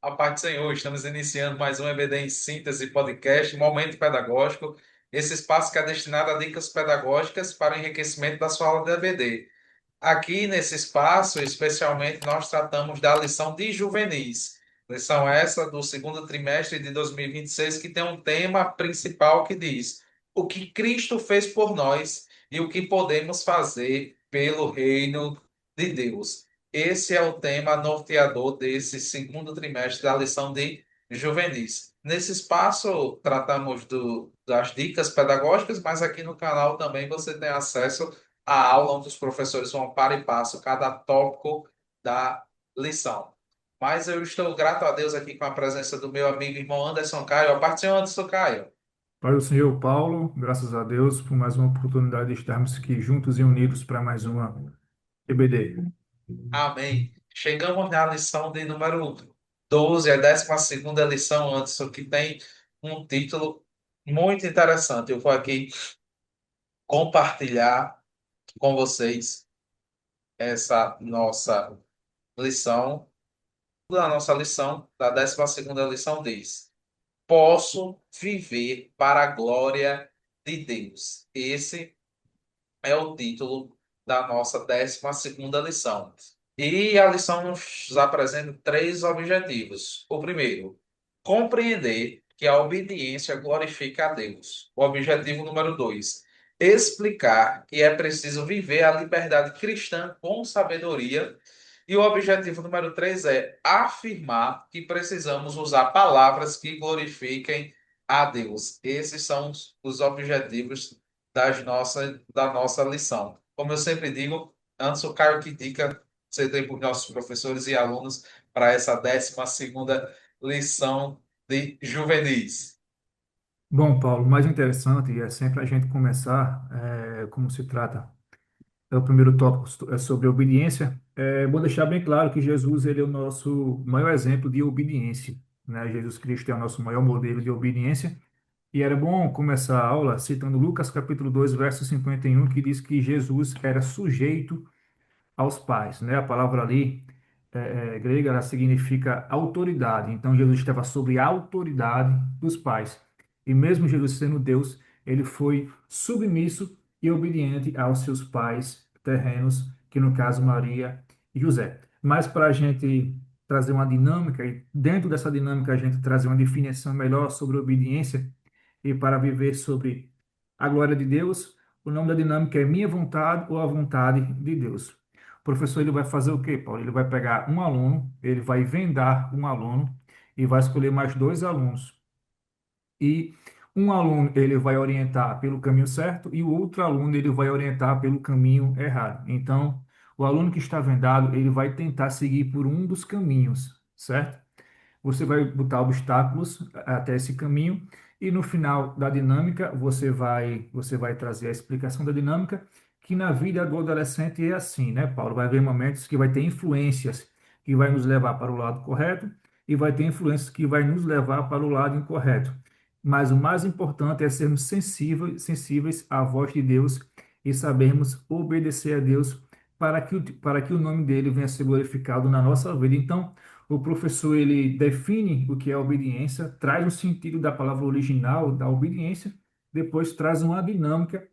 A paz do Senhor, estamos iniciando mais um EBD em Síntese Podcast, Momento Pedagógico. Esse espaço que é destinado a dicas pedagógicas para o enriquecimento da sua aula de EBD. Aqui nesse espaço, especialmente, nós tratamos da lição de juvenis. Lição essa do segundo trimestre de 2026, que tem um tema principal que diz: o que Cristo fez por nós e o que podemos fazer pelo reino de Deus. Esse é o tema norteador desse segundo trimestre da lição de juvenis. Nesse espaço, tratamos das dicas pedagógicas, mas aqui no canal também você tem acesso à aula onde os professores vão para e passo cada tópico da lição. Mas eu estou grato a Deus aqui com a presença do meu amigo e irmão Anderson Caio. A parte, Anderson Caio. Pai do Senhor Paulo, graças a Deus por mais uma oportunidade de estarmos aqui juntos e unidos para mais uma EBD. Amém. Chegamos na lição de número 12, a 12ª lição, Anderson, que tem um título muito interessante. Eu vou aqui compartilhar com vocês essa nossa lição. A nossa lição, da 12ª lição, diz: Posso viver para a glória de Deus. Esse é o título da nossa 12ª lição. E a lição nos apresenta três objetivos. O primeiro, compreender que a obediência glorifica a Deus. O objetivo número dois, explicar que é preciso viver a liberdade cristã com sabedoria. E o objetivo número três é afirmar que precisamos usar palavras que glorifiquem a Deus. Esses são os objetivos da nossa lição. Como eu sempre digo, antes o Caio que dica você tem para os nossos professores e alunos para essa 12ª lição de juvenis. Bom, Paulo, o mais interessante é sempre a gente começar, como se trata, o primeiro tópico é sobre obediência. Vou deixar bem claro que Jesus ele é o nosso maior exemplo de obediência, né? Jesus Cristo é o nosso maior modelo de obediência. E era bom começar a aula citando Lucas capítulo 2, verso 51, que diz que Jesus era sujeito aos pais, né? A palavra ali grega ela significa autoridade. Então Jesus estava sob a autoridade dos pais. E mesmo Jesus sendo Deus, ele foi submisso e obediente aos seus pais terrenos, que no caso Maria e José. Mas para a gente trazer uma dinâmica e dentro dessa dinâmica a gente trazer uma definição melhor sobre obediência e para viver sobre a glória de Deus, o nome da dinâmica é Minha Vontade ou a Vontade de Deus. O professor ele vai fazer o quê, Paulo? Ele vai pegar um aluno, ele vai vendar um aluno e vai escolher mais dois alunos. E um aluno ele vai orientar pelo caminho certo e o outro aluno ele vai orientar pelo caminho errado. Então, o aluno que está vendado, ele vai tentar seguir por um dos caminhos, certo? Você vai botar obstáculos até esse caminho e no final da dinâmica você vai trazer a explicação da dinâmica, que na vida do adolescente é assim, né, Paulo? Vai haver momentos que vai ter influências que vai nos levar para o lado correto e vai ter influências que vai nos levar para o lado incorreto. Mas o mais importante é sermos sensíveis à voz de Deus e sabermos obedecer a Deus para que o nome dele venha a ser glorificado na nossa vida. Então, o professor ele define o que é obediência, traz o sentido da palavra original da obediência, depois traz uma dinâmica,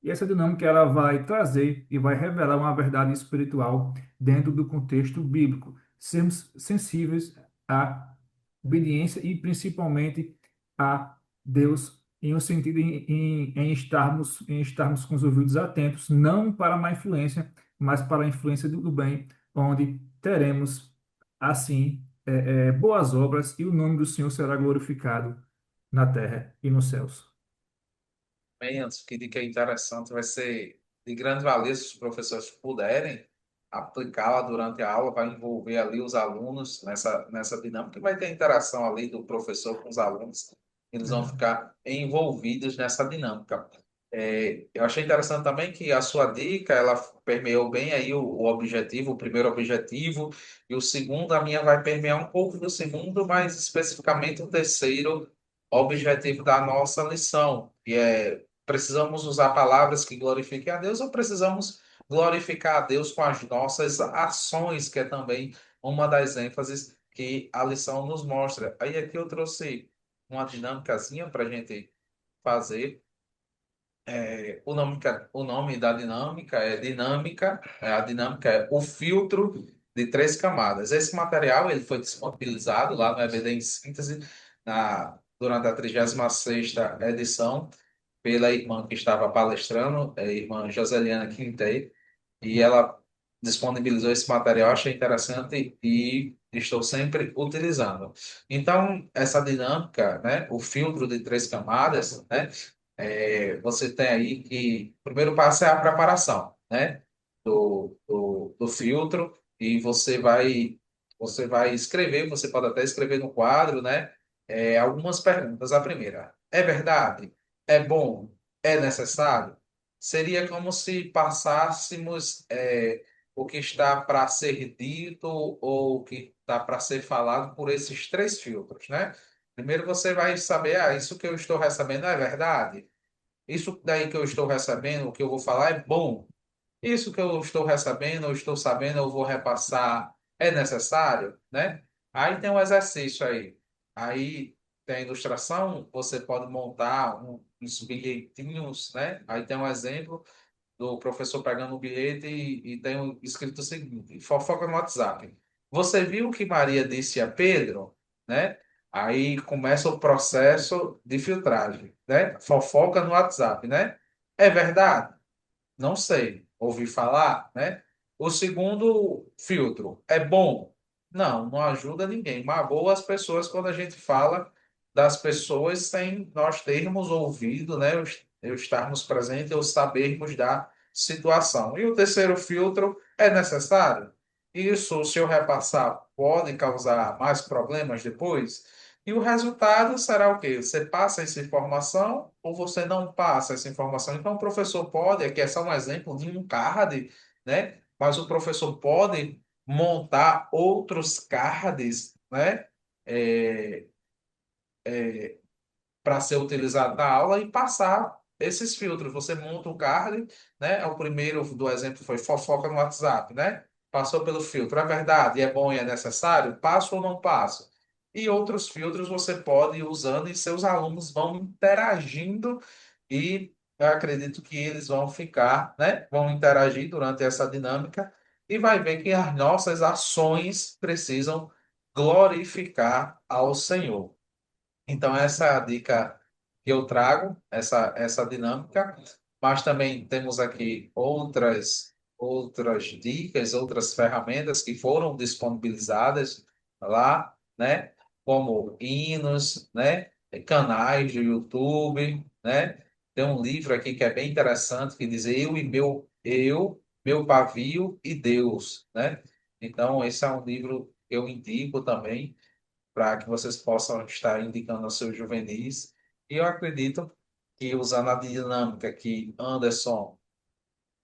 e essa dinâmica ela vai trazer e vai revelar uma verdade espiritual dentro do contexto bíblico. Sermos sensíveis à obediência e principalmente a Deus em um sentido em estarmos com os ouvidos atentos, não para a má influência, mas para a influência do bem, onde teremos assim boas obras e o nome do Senhor será glorificado na terra e nos céus. Bem, antes que dica interessante, vai ser de grande valia se os professores puderem aplicá-la durante a aula, vai envolver ali os alunos nessa dinâmica, e vai ter interação ali do professor com os alunos, eles vão Verdade. ficar envolvidos nessa dinâmica. Eu achei interessante também que a sua dica, ela permeou bem aí o objetivo, o primeiro objetivo, e o segundo, a minha vai permear um pouco do segundo, mas especificamente o terceiro objetivo da nossa lição, que é precisamos usar palavras que glorifiquem a Deus ou precisamos glorificar a Deus com as nossas ações, que é também uma das ênfases que a lição nos mostra. Aí aqui eu trouxe uma dinâmicazinha para a gente fazer. O nome da dinâmica é a dinâmica é o filtro de três camadas. Esse material ele foi disponibilizado lá no EBD em síntese durante a 36ª edição pela irmã que estava palestrando, a irmã Joseliana Quintei, e ela disponibilizou esse material, achei interessante e estou sempre utilizando. Então, essa dinâmica, né, o filtro de três camadas, né, você tem aí que o primeiro passo é a preparação, né, do filtro e você vai escrever, você pode até escrever no quadro, né, algumas perguntas. A primeira, é verdade? É bom? É necessário? Seria como se passássemos o que está para ser dito ou o que está para ser falado por esses três filtros, né? Primeiro você vai saber, isso que eu estou recebendo é verdade? Isso daí que eu estou recebendo, o que eu vou falar é bom? Isso que eu estou recebendo, eu estou sabendo, eu vou repassar, é necessário, né? Aí tem um exercício aí. Aí tem a ilustração, você pode montar uns bilhetinhos, né? Aí tem um exemplo do professor pegando o bilhete e tem escrito o seguinte: fofoca no WhatsApp. Você viu o que Maria disse a Pedro, né? Aí começa o processo de filtragem, né? Fofoca no WhatsApp, né? É verdade? Não sei. Ouvi falar, né? O segundo filtro é bom? Não, não ajuda ninguém. Magoa as pessoas quando a gente fala das pessoas sem nós termos ouvido, né? Eu estarmos presentes ou sabermos da situação. E o terceiro filtro é necessário? Isso, se eu repassar, pode causar mais problemas depois? E o resultado será o quê? Você passa essa informação ou você não passa essa informação? Então, o professor pode, aqui é só um exemplo de um card, né? Mas o professor pode montar outros cards, né? É, para ser utilizado na aula e passar esses filtros. Você monta o card, né? O primeiro do exemplo foi fofoca no WhatsApp, né? Passou pelo filtro. É verdade, é bom e é necessário? Passo ou não passo? E outros filtros você pode ir usando e seus alunos vão interagindo e eu acredito que eles vão ficar, né? Vão interagir durante essa dinâmica e vai ver que as nossas ações precisam glorificar ao Senhor. Então, essa é a dica que eu trago, essa dinâmica, mas também temos aqui outras dicas, outras ferramentas que foram disponibilizadas lá, né? Como hinos, né? Canais de YouTube, né? Tem um livro aqui que é bem interessante que diz meu pavio e Deus, né? Então, esse é um livro que eu indico também para que vocês possam estar indicando aos seus juvenis. E eu acredito que usando a dinâmica que Anderson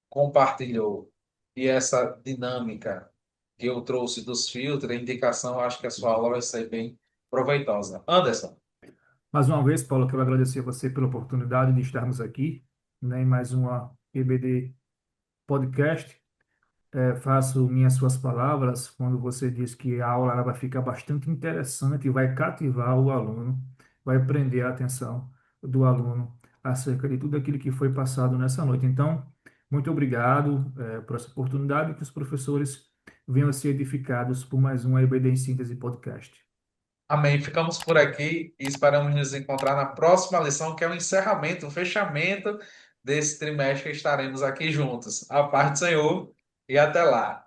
compartilhou e essa dinâmica que eu trouxe dos filtros, a indicação, eu acho que a sua aula vai ser bem proveitosa. Anderson, Mais uma vez, Paulo, eu quero agradecer a você pela oportunidade de estarmos aqui, né, em mais uma EBD Podcast. Faço minhas suas palavras quando você diz que a aula ela vai ficar bastante interessante e vai cativar o aluno, vai prender a atenção do aluno acerca de tudo aquilo que foi passado nessa noite. Então, muito obrigado, por essa oportunidade, que os professores venham a ser edificados por mais um EBD em Síntese Podcast. amém. Ficamos por aqui e esperamos nos encontrar na próxima lição, que é o encerramento, o fechamento desse trimestre que estaremos aqui juntos. A paz do Senhor e até lá.